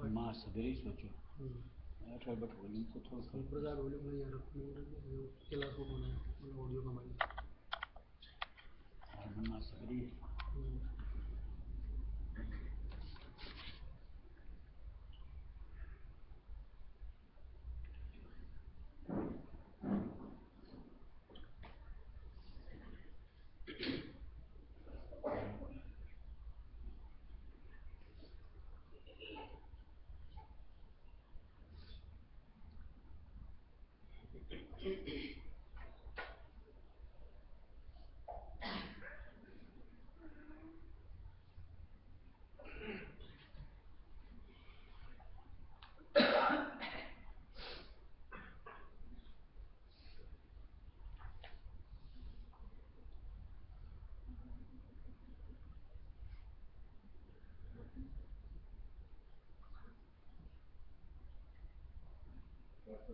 मां सवेरे ही सोचो अठार बट वॉल्यूम को थोड़ा प्रचार वॉल्यूम नहीं यार क्लास को बनाया मतलब ऑडियो का माइक मां सवेरे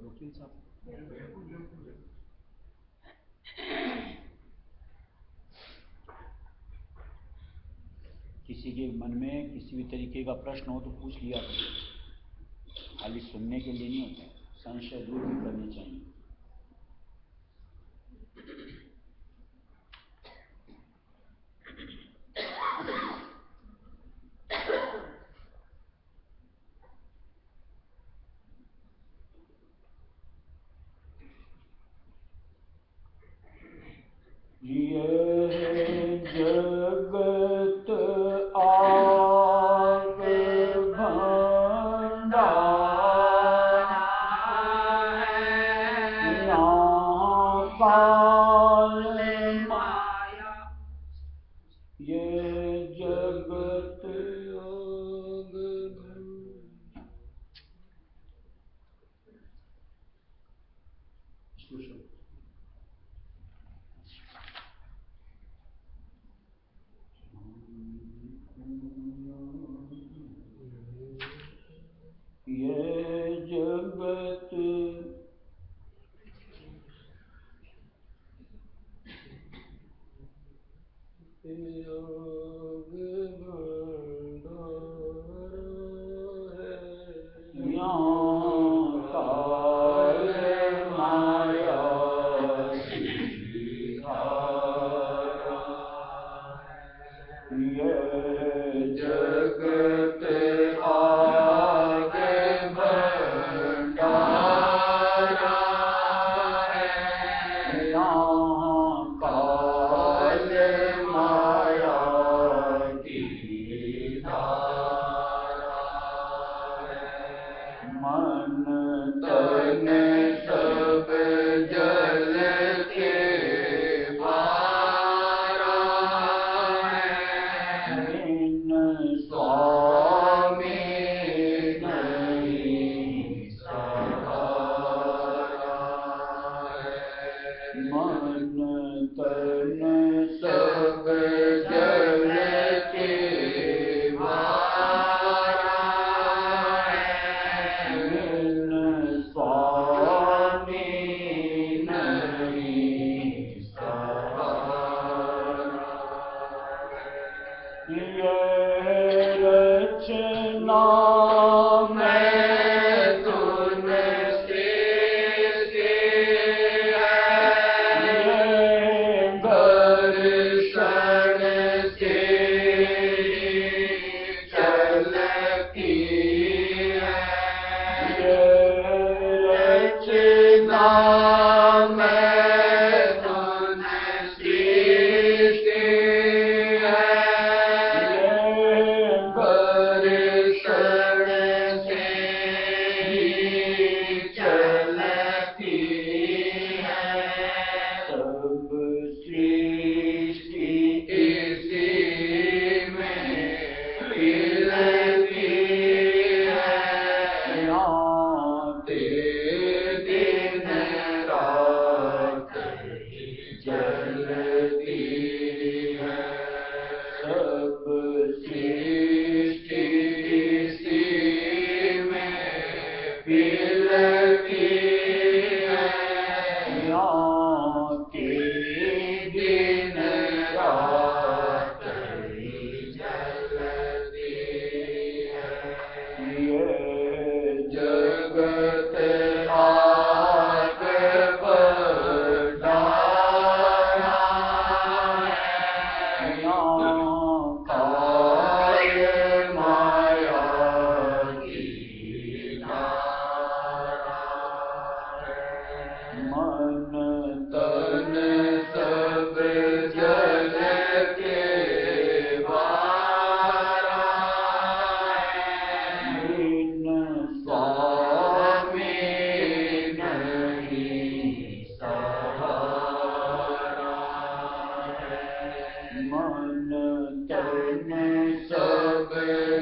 वकील साहब किसी के मन में किसी भी तरीके का प्रश्न हो तो पूछ लिया करो, खाली सुनने के लिए नहीं होता, संशय दूर भी करनी चाहिए। ये जगत आग भंडारा है, यहाँ काल माया, ये जगत आग ये जगत आग भंडारा है, यहाँ काल माया की धारा है, ये जगत आग भंडारा है, यहाँ काल माया की धारा है, मन तन सब जल के भारा है, बिन स्वामी नहीं सहारा है, मन तन सब जल के भारा है, बिन स्वामी नहीं सहारा है, ये रचना मैं तुमसे दर्शन से चलती है, ये रचना मैं तुमसे है, ये दर्शन सब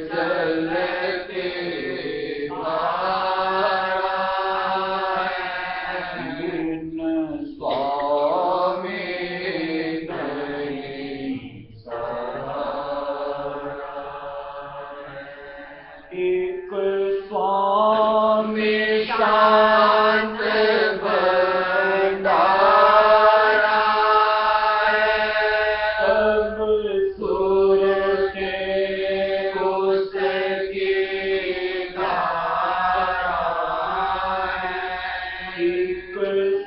जलते धारा है, बिन स्वामी नहीं सहारा है। एक स्वामी शांत भंडारा है, सब सुर के उसकी धारा है। एक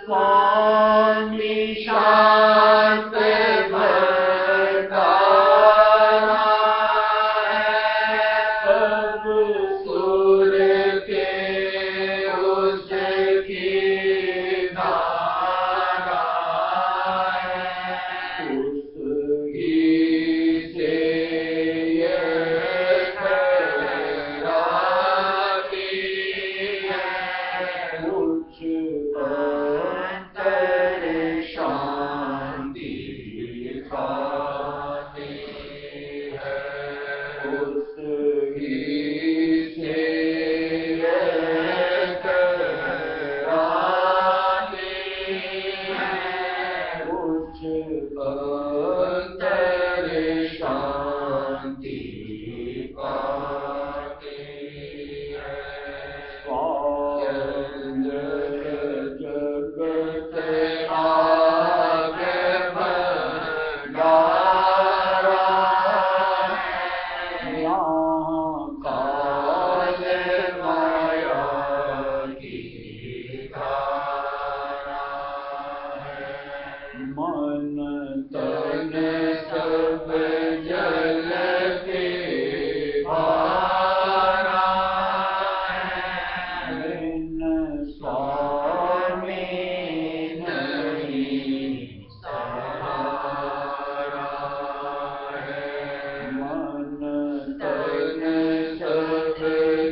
स्वामी शांत भंडारा है, सब सुर के उसकी धारा है। उसकी से ये ठहराती है, उच्च अंतर शांति खाती है। उसकी से ये ठहराती है, उच्च अंतर शांति पाती है। स्वामी जगत आगे भंडारा है, यहाँ काल माया की धारा है। मन तन सब जलते धारा है, बिन स्वामी नहीं सहारा है। मन तन सब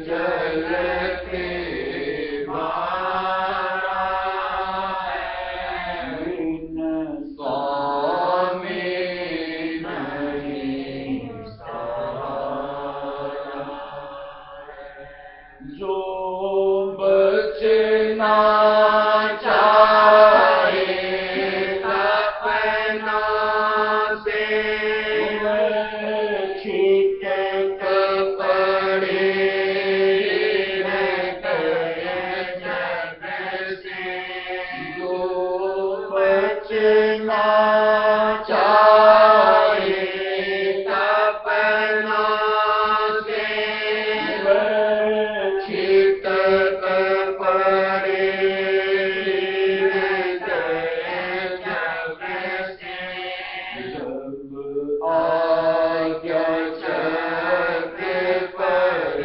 जलते धारा है, बिन स्वामी नहीं सहारा है। जो बचना चाहे तपना से, वह छिटक पड़े जग से। जो बचना चाहे तपना से, वह छिटक पड़े जग से। जब आज्ञा चक्र पर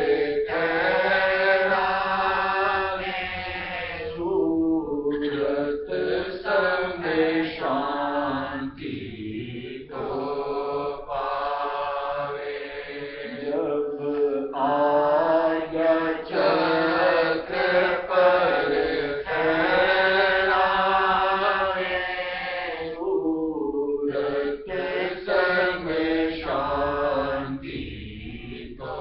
ठहरावे, सूरत संग शांति को पावे। जब आज्ञा चक्र पर ठहरावे, सूरत संग शांति को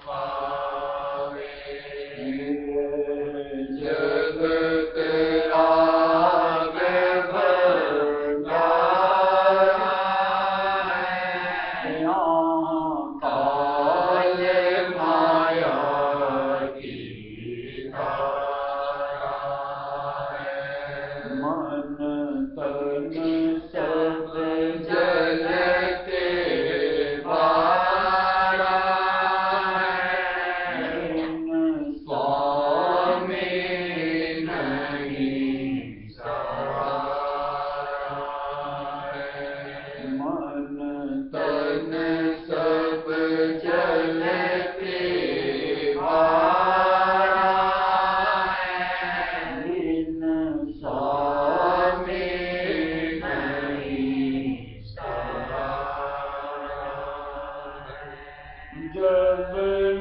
पावे। जगत आगे भंडारा है, यहाँ काल माया की धारा है। मन तन सब जलते धारा है, बिन स्वामी नहीं सहारा है। मन तन सब जलते धारा है, बिन स्वामी नहीं सहारा है। जब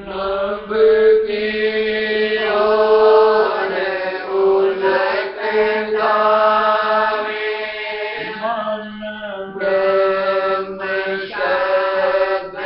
नभ की ओर उलट जावे, मन ब्रह्म शब्द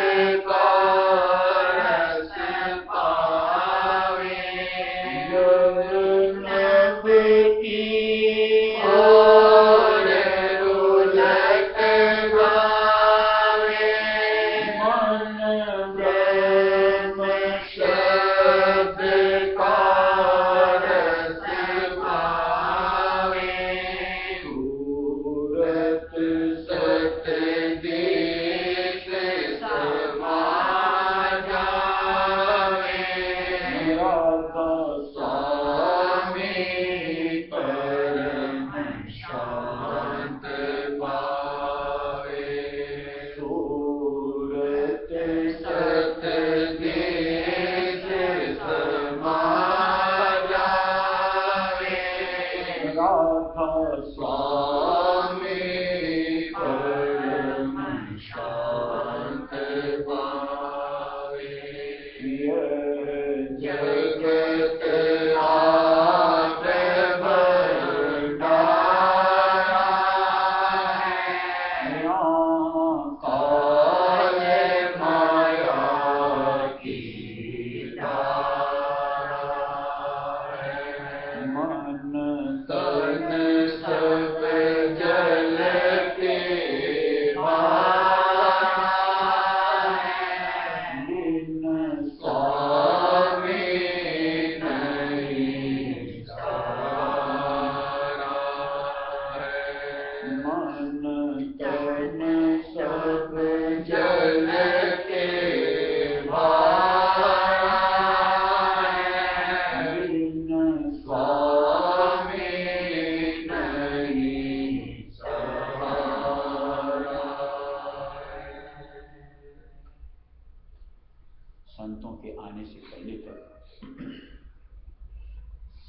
संतों के आने से पहले तक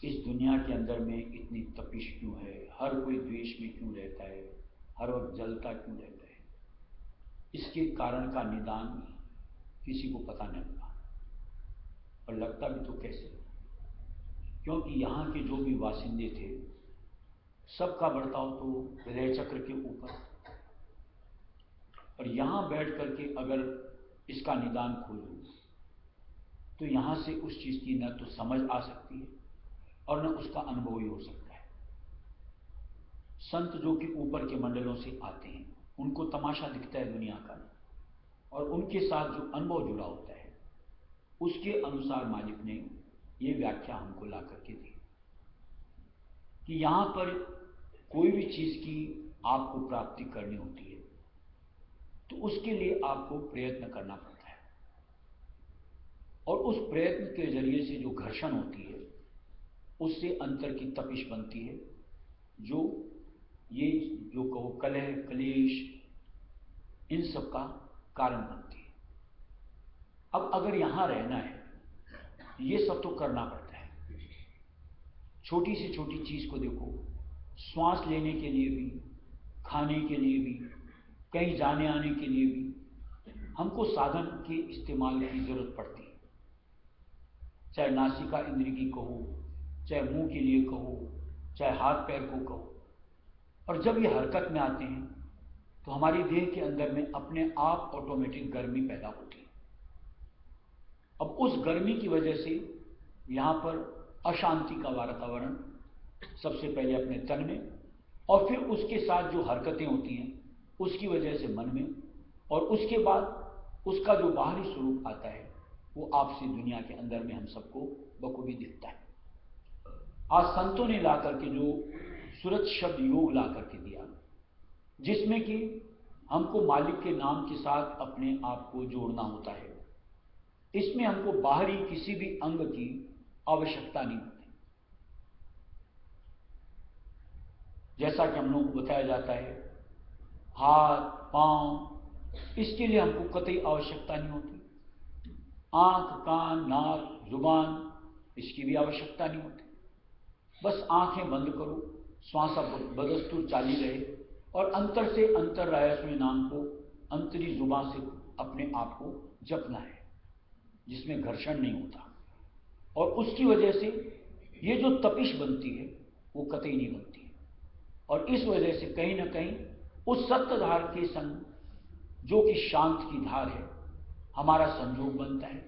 इस दुनिया के अंदर में इतनी तपिश क्यों है, हर कोई द्वेष में क्यों रहता है, हर वक्त जलता क्यों रहता है, इसके कारण का निदान किसी को पता नहीं लगा। और लगता भी तो कैसे, क्योंकि यहाँ के जो भी वासिंदे थे सबका बर्ताव तो हृदय चक्र के ऊपर, और यहाँ बैठ करके अगर इसका निदान खोलूं तो यहाँ से उस चीज की न तो समझ आ सकती है और न उसका अनुभव ही हो सकता है। संत जो कि ऊपर के मंडलों से आते हैं उनको तमाशा दिखता है दुनिया का, और उनके साथ जो अनुभव जुड़ा होता है उसके अनुसार मालिक ने ये व्याख्या हमको ला करके दी कि यहाँ पर कोई भी चीज की आपको प्राप्ति करनी होती है तो उसके लिए आपको प्रयत्न करना पड़ता है, और उस प्रयत्न के जरिए से जो घर्षण होती है उससे अंतर की तपिश बनती है, जो ये जो कहो कलह कलेश इन सब का कारण बनती है। अब अगर यहां रहना है ये सब तो करना पड़ता है। छोटी से छोटी चीज को देखो, श्वास लेने के लिए भी, खाने के लिए भी, कहीं जाने आने के लिए भी हमको साधन के इस्तेमाल की जरूरत पड़ती है। चाहे नासिका इंद्री की कहो, चाहे मुंह के लिए कहो, चाहे हाथ पैर को कहो। और जब ये हरकत में आते हैं तो हमारी देह के अंदर में अपने आप ऑटोमेटिक गर्मी पैदा होती है। अब उस गर्मी की वजह से यहाँ पर अशांति का वातावरण सबसे पहले अपने तन में, और फिर उसके साथ जो हरकतें होती हैं उसकी वजह से मन में, और उसके बाद उसका जो बाहरी स्वरूप आता है वो आपसी दुनिया के अंदर में हम सबको बखूबी दिखता है। आज संतों ने ला करके जो सूरत शब्द योग ला करके दिया, जिसमें कि हमको मालिक के नाम के साथ अपने आप को जोड़ना होता है, इसमें हमको बाहरी किसी भी अंग की आवश्यकता नहीं होती। जैसा कि हम लोगों को बताया जाता है हाथ पांव, इसके लिए हमको कतई आवश्यकता नहीं होती। आंख कान नाक जुबान, इसकी भी आवश्यकता नहीं होती। बस आंखें बंद करो, श्वासा बदस्तूर चाली रहे, और अंतर से अंतर रायस्वी नाम को अंतरी जुबान से अपने आप को जपना है, जिसमें घर्षण नहीं होता। और उसकी वजह से ये जो तपिश बनती है वो कतई नहीं बनती है, और इस वजह से कहीं ना कहीं उस सप्तधार के संग जो कि शांत की धार है हमारा संयोग बनता है,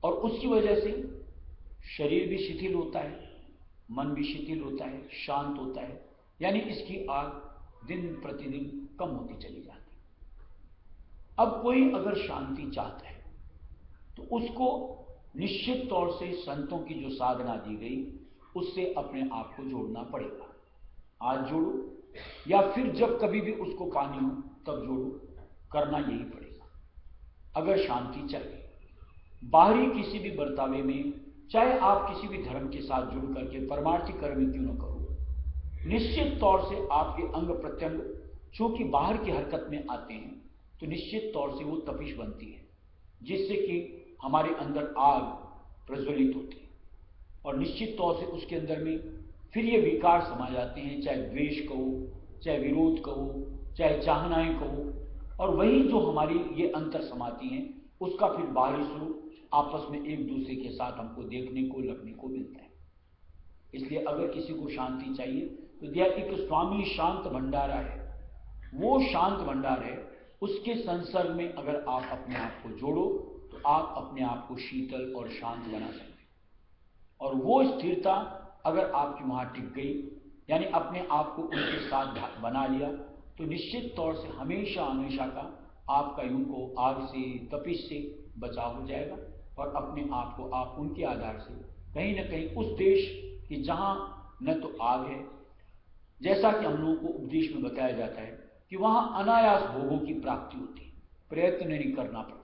और उसकी वजह से शरीर भी शिथिल होता है, मन भी शिथिल होता है, शांत होता है, यानी इसकी आग दिन प्रतिदिन कम होती चली जाती है। अब कोई अगर शांति चाहता है तो उसको निश्चित तौर से संतों की जो साधना दी गई उससे अपने आप को जोड़ना पड़ेगा। आज जोड़ो या फिर जब कभी भी उसको पानी हो तब जोड़ो, करना यही पड़ेगा अगर शांति चाहिए। बाहरी किसी भी बर्तावे में, चाहे आप किसी भी धर्म के साथ जुड़ करके परमार्थी कर्म क्यों न करो, निश्चित तौर से आपके अंग प्रत्यंग चूंकि बाहर की हरकत में आते हैं तो निश्चित तौर से वो तपिश बनती है, जिससे कि हमारे अंदर आग प्रज्वलित होती है, और निश्चित तौर से उसके अंदर में फिर ये विकार समा जाते हैं, चाहे द्वेष कहो, चाहे विरोध कहो, चाहे चाहनाएं कहो, और वही जो हमारी ये अंतर समाती हैं उसका फिर बाहरी स्वरूप आपस में एक दूसरे के साथ हमको देखने को लगने को मिलता है। इसलिए अगर किसी को शांति चाहिए तो दिया एक स्वामी शांत भंडारा है, वो शांत भंडार है, उसके संसर्ग में अगर आप अपने आप को जोड़ो तो आप अपने आप को शीतल और शांत बना सकते हैं। और वो स्थिरता अगर आपकी वहां टिक गई, यानी अपने आप को उनके साथ बना लिया, तो निश्चित तौर से हमेशा हमेशा का आपका यूं को आग से तपिश से बचाव हो जाएगा, और अपने आप को आप उनके आधार से कहीं ना कहीं उस देश की जहां न तो आग है, जैसा कि हम लोगों को उपदेश में बताया जाता है कि वहां अनायास भोगों की प्राप्ति होती है, प्रयत्न नहीं करना पड़ता,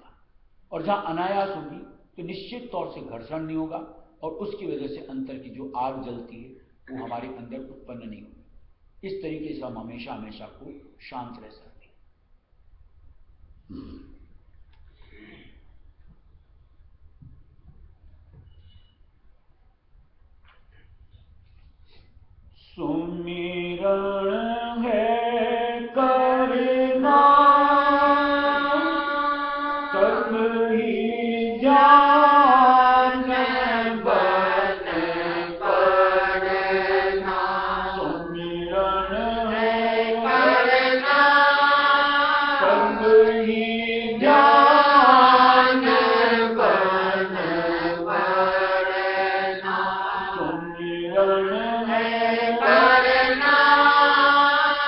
और जहां अनायास होगी तो निश्चित तौर से घर्षण नहीं होगा, और उसकी वजह से अंतर की जो आग जलती है वो हमारे अंदर उत्पन्न नहीं होगी। इस तरीके से हम हमेशा हमेशा को शांत रह सकते हैं। सुमिरन है करना, तब ही ज्ञान बन पड़ना। सुमिरन है करना तब ही ज्ञान बन पड़ना। सुमिरन है करना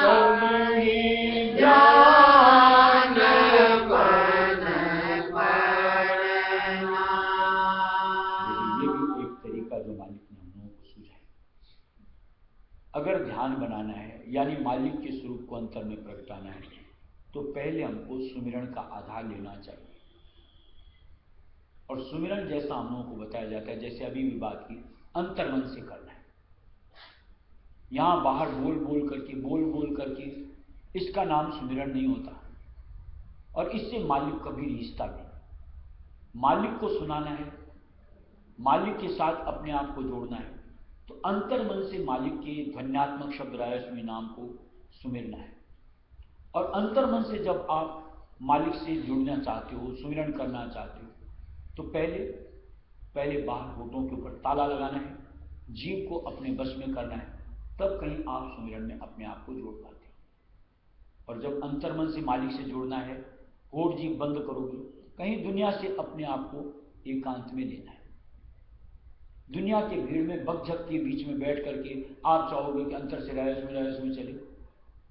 तब ही ज्ञान बन पड़ना। ये भी एक तरीका जो मालिक ने हम लोगों को सूझा है। अगर ध्यान बनाना है यानी मालिक के स्वरूप को अंतर में प्रगटाना है तो पहले हमको सुमिरन का आधार लेना चाहिए। और सुमिरन जैसा हम लोगों को बताया जाता है, जैसे अभी भी बात की, अंतर्मन से करना है। यहां बाहर बोल बोल करके इसका नाम सुमिरन नहीं होता और इससे मालिक कभी रिश्ता नहीं। मालिक को सुनाना है, मालिक के साथ अपने आप को जोड़ना है तो अंतर्मन से मालिक के ध्वन्यात्मक शब्द रायस्वी नाम को सुमिरना है। और अंतर्मन से जब आप मालिक से जुड़ना चाहते हो, सुमिरन करना चाहते हो, तो पहले बाहर होठों के ऊपर ताला लगाना है, जीभ को अपने बस में करना है, तब कहीं आप सुमिरन में अपने आप को जोड़ पाते हो। और जब अंतर्मन से मालिक से जुड़ना है, होठ जीभ बंद करोगे, कहीं दुनिया से अपने आप को एकांत में लेना है। दुनिया के भीड़ में बकझक के बीच में बैठ करके आप चाहोगे कि अंतर से रायस में चले।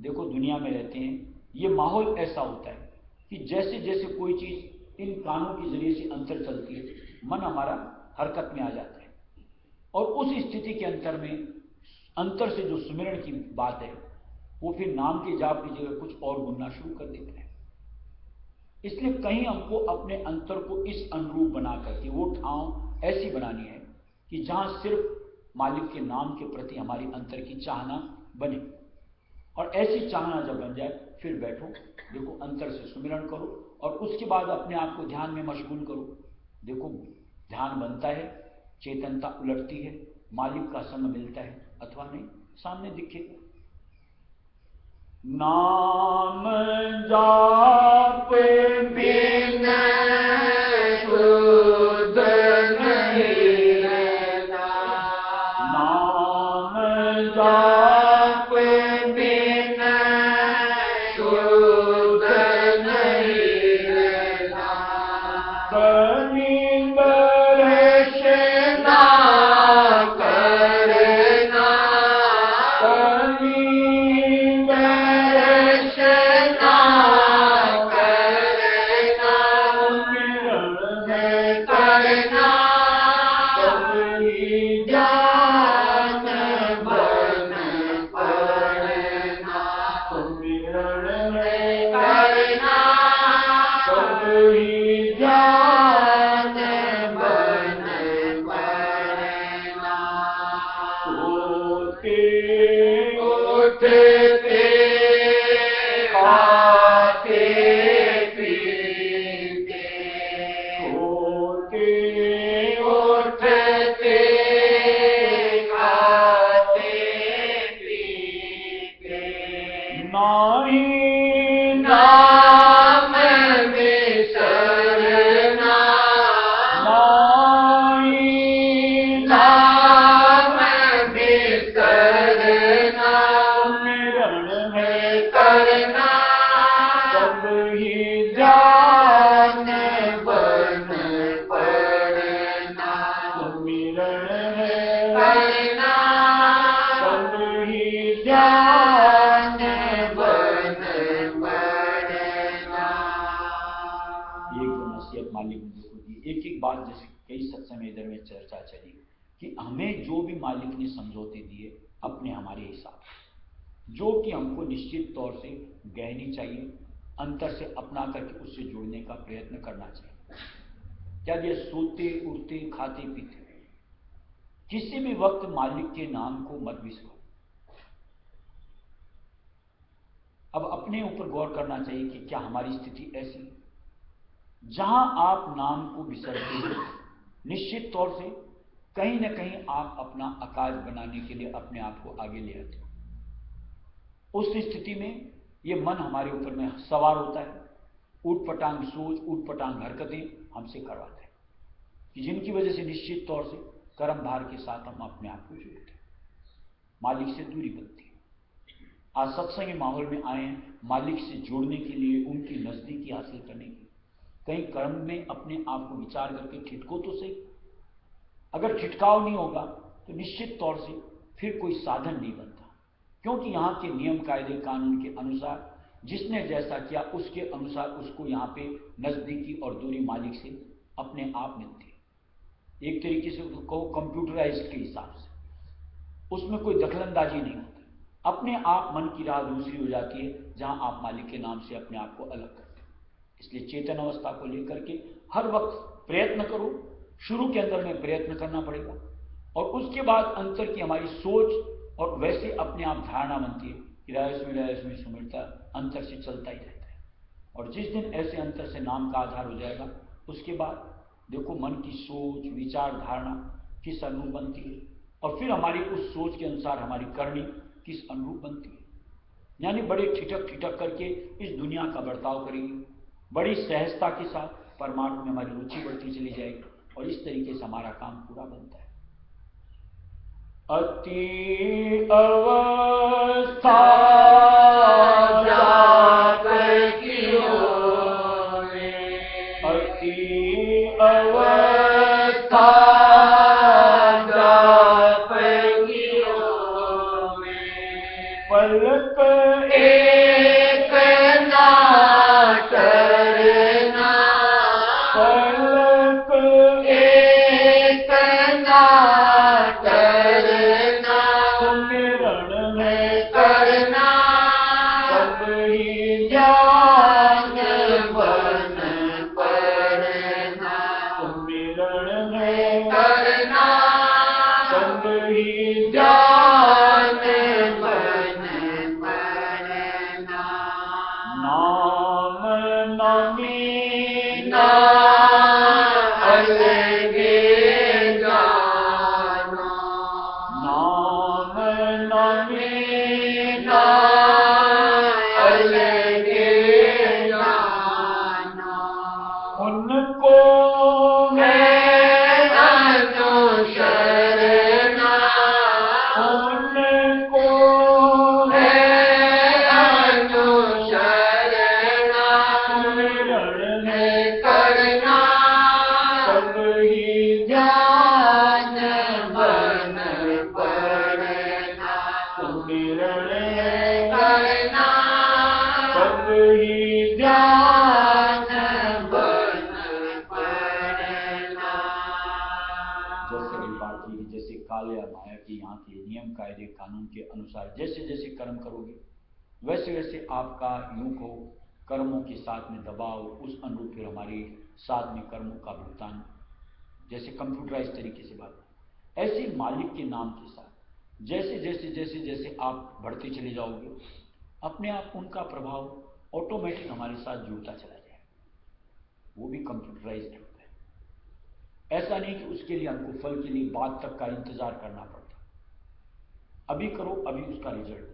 देखो दुनिया में रहते हैं, ये माहौल ऐसा होता है कि जैसे जैसे कोई चीज इन कानों के जरिए से अंतर चलती है, मन हमारा हरकत में आ जाता है और उस स्थिति के अंतर में अंतर से जो सुमिरन की बात है वो फिर नाम के जाप की जगह कुछ और बोलना शुरू कर देते हैं। इसलिए कहीं हमको अपने अंतर को इस अनुरूप बना करके वो ठाव ऐसी बनानी है कि जहां सिर्फ मालिक के नाम के प्रति हमारी अंतर की चाहना बने। और ऐसी चाहना जब बन जाए फिर बैठो, देखो अंतर से सुमिरन करो और उसके बाद अपने आप को ध्यान में मशगूल करो। देखो ध्यान बनता है, चेतनता उलटती है, मालिक का संग मिलता है अथवा नहीं, सामने दिखेगा। नाम जाप बिन शुद्ध नहीं रहता। नाम जाप बिन शुद्ध नहीं रहता। कहीं बरस ना करना कहीं बरस ना करना। सुमिरन है करना कभी ज्ञान बन पड़ना। सुमिरन है करना कभी ज्ञान बन पड़ना। सोते उठते खाते पीते। सोते उठते खाते पीते। नाही नाम बिसरना। नाही नाम बिसरना। सुमिरन है करना तब ही ज्ञान बन पड़ना। सुमिरन है करना तब ही ज्ञान बन पड़ना। एक जो नसीहत मालिक ने देखो दी, एक एक बात जैसे कई सत्संग इधर में चर्चा चली कि हमें जो भी मालिक ने समझौते दिए अपने हमारे हिसाब से, जो कि हमको निश्चित तौर से गहनी चाहिए, अंतर से अपना करके उससे जुड़ने का प्रयत्न करना चाहिए। क्या ये सोते उठते खाते पीते किसी भी वक्त मालिक के नाम को मत बिसरो। अब अपने ऊपर गौर करना चाहिए कि क्या हमारी स्थिति ऐसी है जहां आप नाम को बिसरते हो, निश्चित तौर से कहीं ना कहीं आप अपना आकाश बनाने के लिए अपने आप को आगे ले आते हो। उस स्थिति में ये मन हमारे ऊपर में सवार होता है, ऊटपटांग सोच, ऊटपटांग हरकतें हमसे करवाता है, कि जिनकी वजह से निश्चित तौर से कर्म भार के साथ हम अपने आप को जोड़ते हैं, मालिक से दूरी बनती है। आज सत्संग माहौल में आए हैं मालिक से जोड़ने के लिए, उनकी नजदीकी हासिल करने के लिए। कहीं कर्म में अपने आप को विचार करके ठिठको तो सही। अगर ठिठकाव नहीं होगा तो निश्चित तौर से फिर कोई साधन नहीं बनता, क्योंकि यहाँ के नियम कायदे कानून के अनुसार जिसने जैसा किया उसके अनुसार उसको यहाँ पे नजदीकी और दूरी मालिक से अपने आप मिलती है। एक तरीके से कहो कंप्यूटराइज्ड के हिसाब से, उसमें कोई दखलंदाजी नहीं होती, अपने आप मन की राह दूसरी हो जाती है, जहां आप मालिक के नाम से अपने आप को अलग करते हैं। इसलिए चेतन अवस्था को लेकर के हर वक्त प्रयत्न करो। शुरू के अंदर में प्रयत्न करना पड़ेगा, और उसके बाद अंतर की हमारी सोच और वैसे अपने आप धारणा बनती है कि रहस्यमय सुमिरता अंतर से चलता ही रहता है। और जिस दिन ऐसे अंतर से नाम का आधार हो जाएगा, उसके बाद देखो मन की सोच विचार धारणा किस अनुरूप बनती है, और फिर हमारी उस सोच के अनुसार हमारी करनी किस अनुरूप बनती है। यानी बड़े ठिठक ठिठक करके इस दुनिया का बर्ताव करेंगे, बड़ी सहजता के साथ परमार्थ में हमारी रुचि बढ़ती चली जाएगी, और इस तरीके से हमारा काम पूरा बनता है। अति अवस्था जाप कियो रे, अति अवस्था जाप कियो रे, पलक एक ना करना, पलक एक ना करना, सुमिरन में करना, सब ही ज्ञान बन पढ़ना, सुमिरन में करना, सब ही ज्ञान बन पढ़ना, नाम नमी ना अलगे जाना, नाम नमी ना अलगे जाना, उनको मैं अनुशरणा, उनको मैं अनुशरणा, सुमिरन में करना, सब ही ज्ञान बन पढ़ना, सुमिरन में करना, सब ही ज्ञान बन पढ़ना। जैसे अभी बात की, जैसे काल या माया की यहाँ के नियम कायदे कानून के अनुसार जैसे जैसे कर्म करोगे, वैसे वैसे आपका यूं को कर्मों के साथ में दबाव, उस अनुरूप फिर हमारे साथ में कर्मों का भुगतान, जैसे कंप्यूटराइज तरीके से बात, ऐसे मालिक के नाम के साथ जैसे जैसे जैसे जैसे आप बढ़ते चले जाओगे, अपने आप उनका प्रभाव ऑटोमेटिक हमारे साथ जुड़ता चला जाएगा। वो भी कंप्यूटराइज्ड होता है। ऐसा नहीं कि उसके लिए हमको फल के लिए बाद तक का इंतजार करना पड़ता, अभी करो अभी उसका रिजल्ट।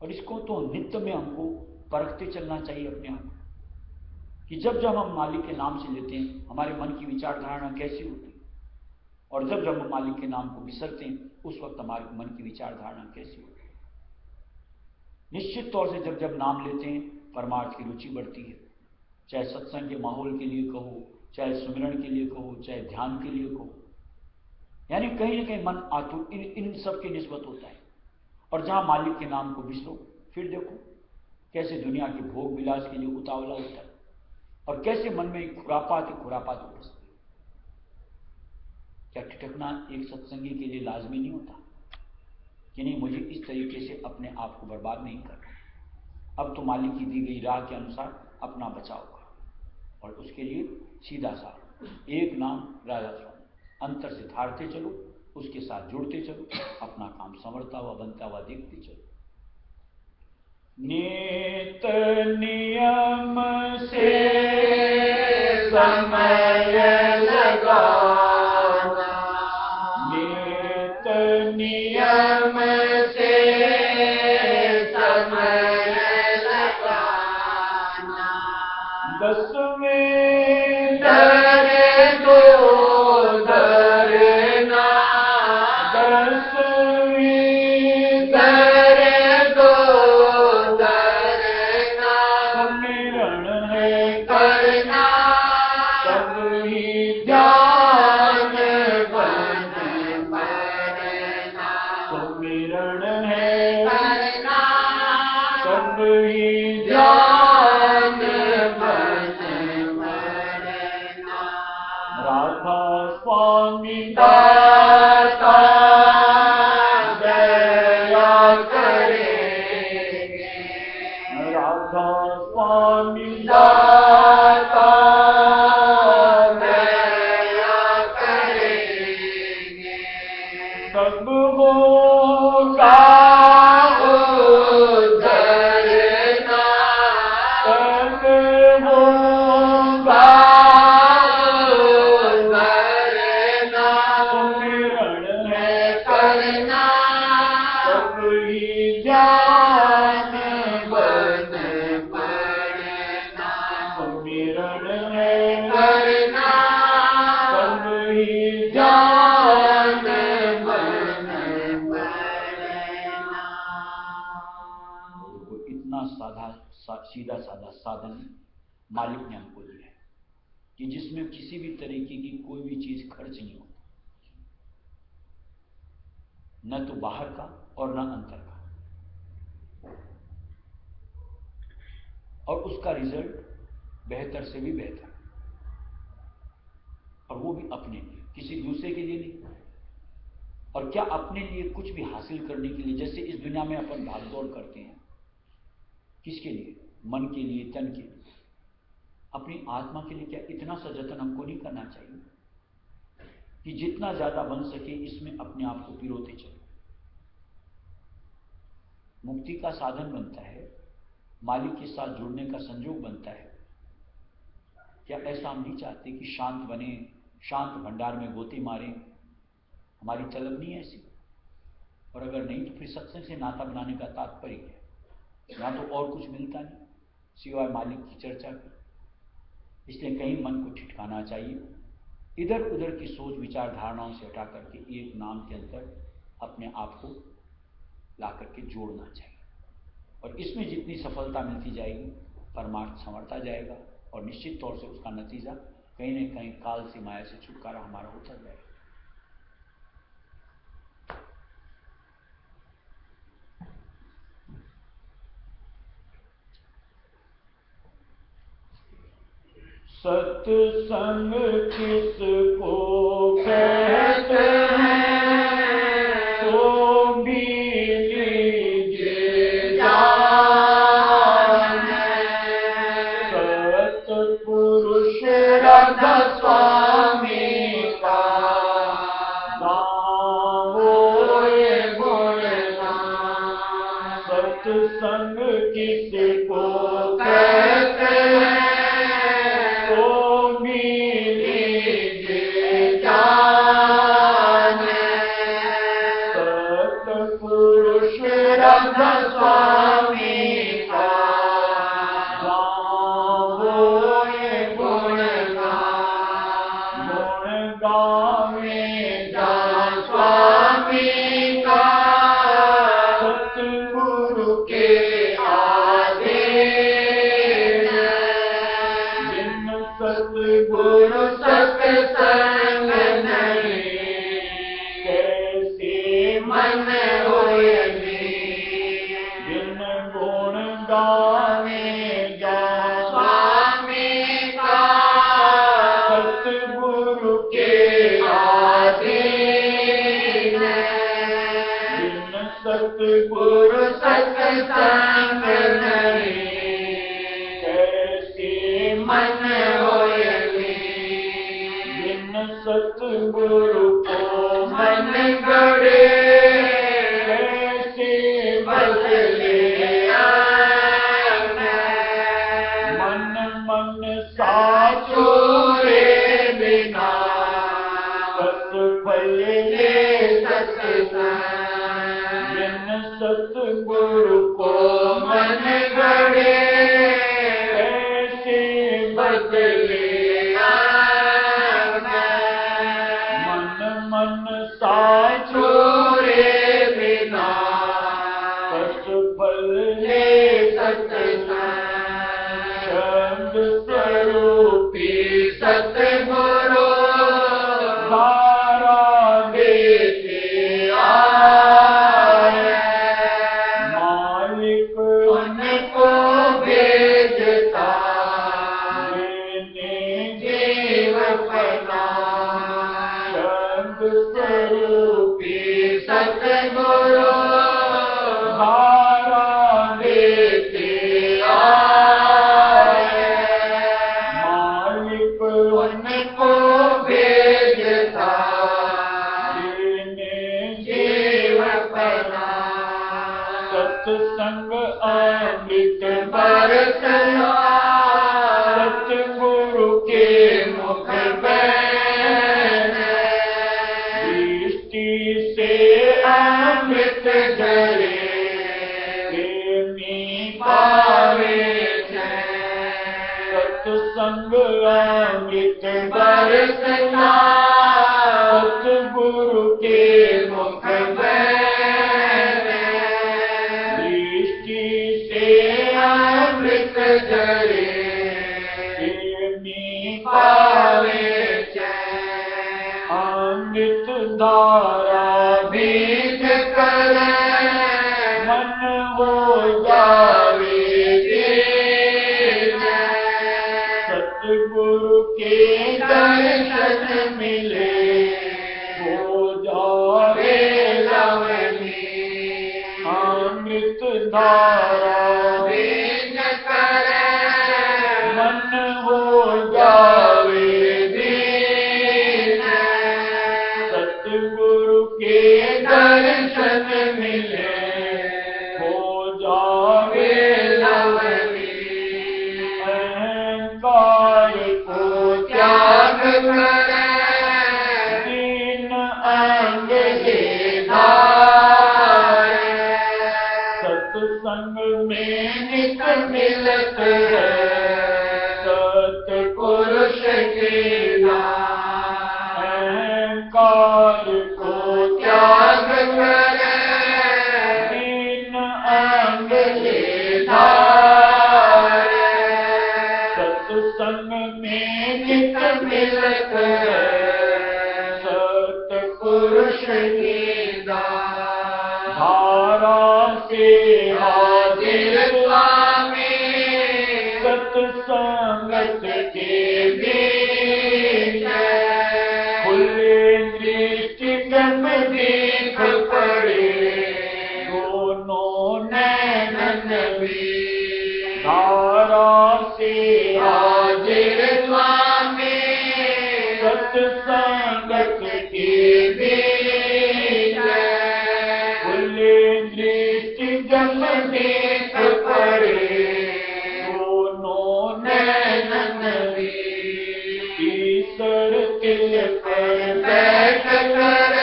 और इसको तो नित्य में हमको परखते चलना चाहिए अपने आप, कि जब जब हम मालिक के नाम से लेते हैं हमारे मन की विचार धारणा कैसी होती है, और जब जब हम मालिक के नाम को बिसरते हैं उस वक्त हमारे मन की विचार धारणा कैसी होती है। निश्चित तौर से जब जब नाम लेते हैं परमार्थ की रुचि बढ़ती है, चाहे सत्संग के माहौल के लिए कहो, चाहे सुमिरन के लिए कहो, चाहे ध्यान के लिए कहो, यानी कहीं ना कहीं मन आतुर इन सब के निस्बत होता है। और जहां मालिक के नाम को बिसरो, फिर देखो कैसे दुनिया के भोग विलास के लिए उतावला होता है, और कैसे मन में खुरापात उपजती है। क्या ठिठकना एक सत्संगी के लिए लाजमी नहीं होता कि नहीं, मुझे इस तरीके से अपने आप को बर्बाद नहीं करना, अब तो मालिक की दी गई राह के अनुसार अपना बचाव करो, और उसके लिए सीधा सा एक नाम राजा स्वामी, अंतर से धारते चलो, उसके साथ जुड़ते चलो, अपना काम संवरता हुआ बनता हुआ देखते चलो। नित नियम से समय लगाना, नित नियम से समय राधा स्वामी दाता दया करेंगे, राधा स्वामी दाता दया करेंगे, सब होगा उधरना, सब होगा उधरना, सुमिरन है करना सब ही जान बन पड़ना, सुमिरन है करना सब ही जान बन पड़ना। देखो इतना सीधा साधा साधन मालिक ने हमको दिया है कि जिसमें किसी भी तरीके की कोई भी चीज खर्च नहीं होती, न तो बाहर का और न अंतर का, और उसका रिजल्ट बेहतर से भी बेहतर, और वो भी अपने लिए, किसी दूसरे के लिए नहीं। और क्या अपने लिए कुछ भी हासिल करने के लिए, जैसे इस दुनिया में अपन भागदौड़ करते हैं, किसके लिए? मन के लिए, तन के लिए, अपनी आत्मा के लिए क्या इतना सा जतन हमको नहीं करना चाहिए कि जितना ज्यादा बन सके इसमें अपने आप को पिरोते चलो? मुक्ति का साधन बनता है, मालिक के साथ जुड़ने का संयोग बनता है। क्या ऐसा हम नहीं चाहते कि शांत बने, शांत भंडार में गोती मारें? हमारी तलब नहीं है ऐसी। और अगर नहीं तो फिर सत्संग से नाता बनाने का तात्पर्य है, यहाँ तो और कुछ मिलता नहीं सिवाय मालिक की चर्चा की। इसलिए कहीं मन को ठिठकाना चाहिए, इधर उधर की सोच विचार धारणाओं से हटा करके एक नाम के अंदर अपने आप को ला करके जोड़ना चाहिए। और इसमें जितनी सफलता मिलती जाएगी, परमार्थ संवरता जाएगा, और निश्चित तौर से उसका नतीजा कहीं न कहीं काल से, माया से छुटकारा हमारा होता जाएगा। सत्संग किसको कहते हैं, तो भी लीजिए जान। सत्पुरुष राधा स्वामी का गाओ ये गुणगान। सत्संग किसको कहते हैं, राधा स्वामी का गाओ ये गुणगान। गुण गावे दास स्वामी का, सतगुरु के आधीन। जिन सतगुरु सत्संग नहीं, कैसे मन होए गावे दास स्वामी का, सतगुरु के आधीन। जिन सतगुरु सत्संग नहीं, कैसे मन होए जिन सतगुरु को मन गड़े, कैसे बदले साचोरे बिना, सत्फल ले सत्संग। जिन सतगुरु को मन गड़े, कैसे बदले मन साचोरे बिना, सत्फल ले सत्संग। स्वरूपी सतगुरु धारा दे रूपी सतगुरु धारा देते आए, मालिक उनको भेजता देने जीव बना, सत्संग अमृत बरसना सतगुरु के मुख बहने, दृष्टि से अमृत झरे प्रेमी पावे जय, सत्संग अमृत बरसना सतगुरु के मुख बहने, दृष्टि से अमृत झरे प्रेमी पावे जय, अमृत धारा बीज करे मन हो जावे जावे जय, सतगुरु के दर्शन मिले हो जावे लवली, अमृत धारा बीज करे मन हो जावे दीन, सतगुरु के दर्शन मिले हो जावे लवली, अहंकार को त्याग करे दीन अंग अंग से से धारे, सत्संग में नित मिलत है सतपुरुष पुरुष के नाम, अहंकार को त्याग त्याग करे दीन अंग अंग से से धारे, सत्संग में नित नित मिलत है सतपुरुष पुरुष के दान, धारा से हाजिर हाजिर स्वामी सत्संगत के बीच, खुले दृष्टि जब देख पड़े दोनों नैनन नन भी, धारा से हाजिर स्वामी सत्संगत के बीच, खुले दृष्टि जब देख पड़े दोनों नैनन नन भी, ईश्वर तिल पर बैठ कर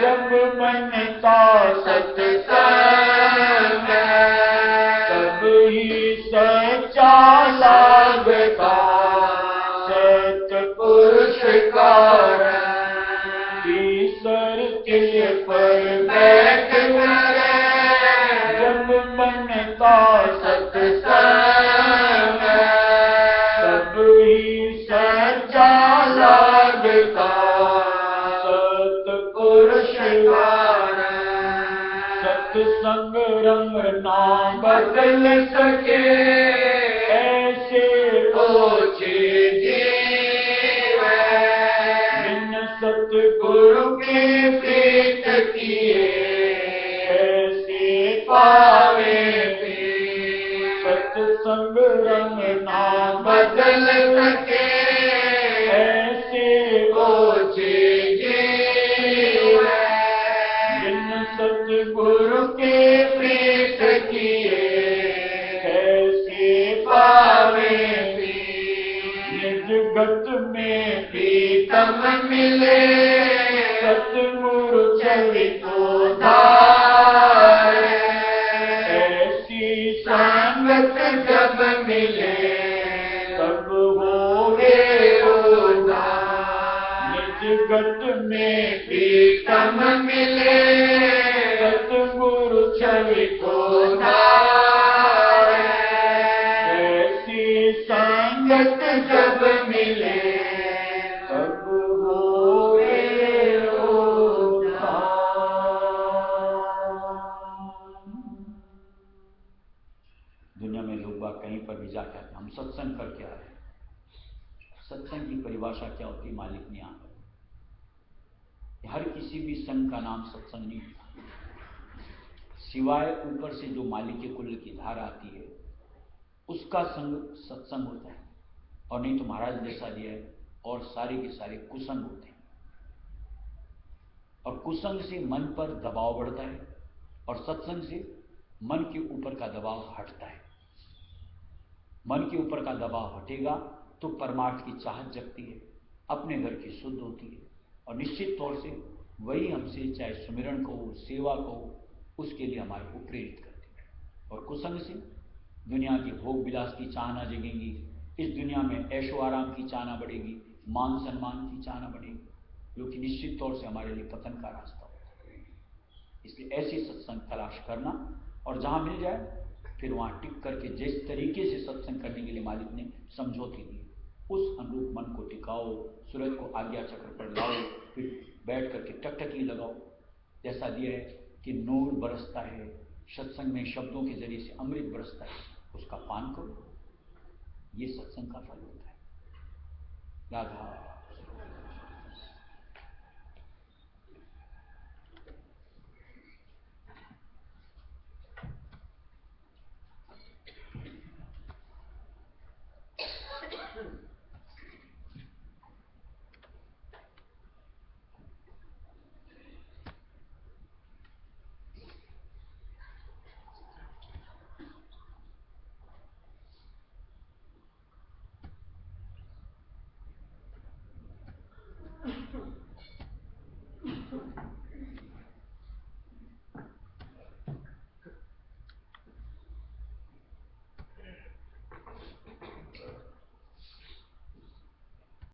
जब मन का सत्संग तब ही सच्चा लागता पुरुष सतपुरुष का ईश्वर तिल पर बैठ कर जब मन का सत्संग तब ही सच्चा लागता पुरुष सतपुरुष का सत्संग रंग नाम बदल सके ऐसे ओछे जीव, बिन सतगुरु के प्रीत किए ऐसे पावे भी, सत्संग रंग नाम बदल सके ऐसे ओछे जीव, बिन सतगुरु के प्रीत किए कैसे पावे भी, निज गत में प्रीतम मिले सतगुरु छवि को धारे, ऐसी संगत जब मिले तब होवे उदार, निज गत में प्रीतम मिले सतगुरु छवि को धारे, ऐसी संगत जब मिले तब होवे उद्धार। दुनिया में लोग बाग कहीं पर भी जाकर हम सत्संग करके आ रहे हैं, सत्संग की परिभाषा क्या होती है मालिक ने यहाँ हर किसी भी संघ का नाम सत्संग नहीं होता, सिवाय ऊपर से जो मालिक कुल की धारा आती है उसका संग सत्संग होता है, और नहीं तो महाराज जैसा दिया है और सारे के सारे कुसंग होते हैं। और कुसंग से मन पर दबाव बढ़ता है और सत्संग से मन के ऊपर का दबाव हटता है। मन के ऊपर का दबाव हटेगा तो परमार्थ की चाहत जगती है, अपने घर की शुद्ध होती है, और निश्चित तौर से वही हमसे चाहे सुमिरन कहो, सेवा कहो, उसके लिए हमारे को प्रेरित करती है। और कुसंग से दुनिया के भोग विलास की चाहना जगेंगी, इस दुनिया में ऐशो आराम की चाहना बढ़ेगी, मान सम्मान की चाहना बढ़ेगी, जो कि निश्चित तौर से हमारे लिए पतन का रास्ता होता है। इसलिए ऐसी सत्संग तलाश करना, और जहां मिल जाए फिर वहां टिक करके जिस तरीके से सत्संग करने के लिए मालिक ने समझौती दी उस अनुरूप मन को टिकाओ, सूरज को आज्ञा चक्र पर लाओ, फिर बैठ करके टकटकी लगाओ। जैसा दिया है कि नूर बरसता है, सत्संग में शब्दों के जरिए से अमृत बरसता है, उसका पान करो, ये सत्संग का फल होता है। राधा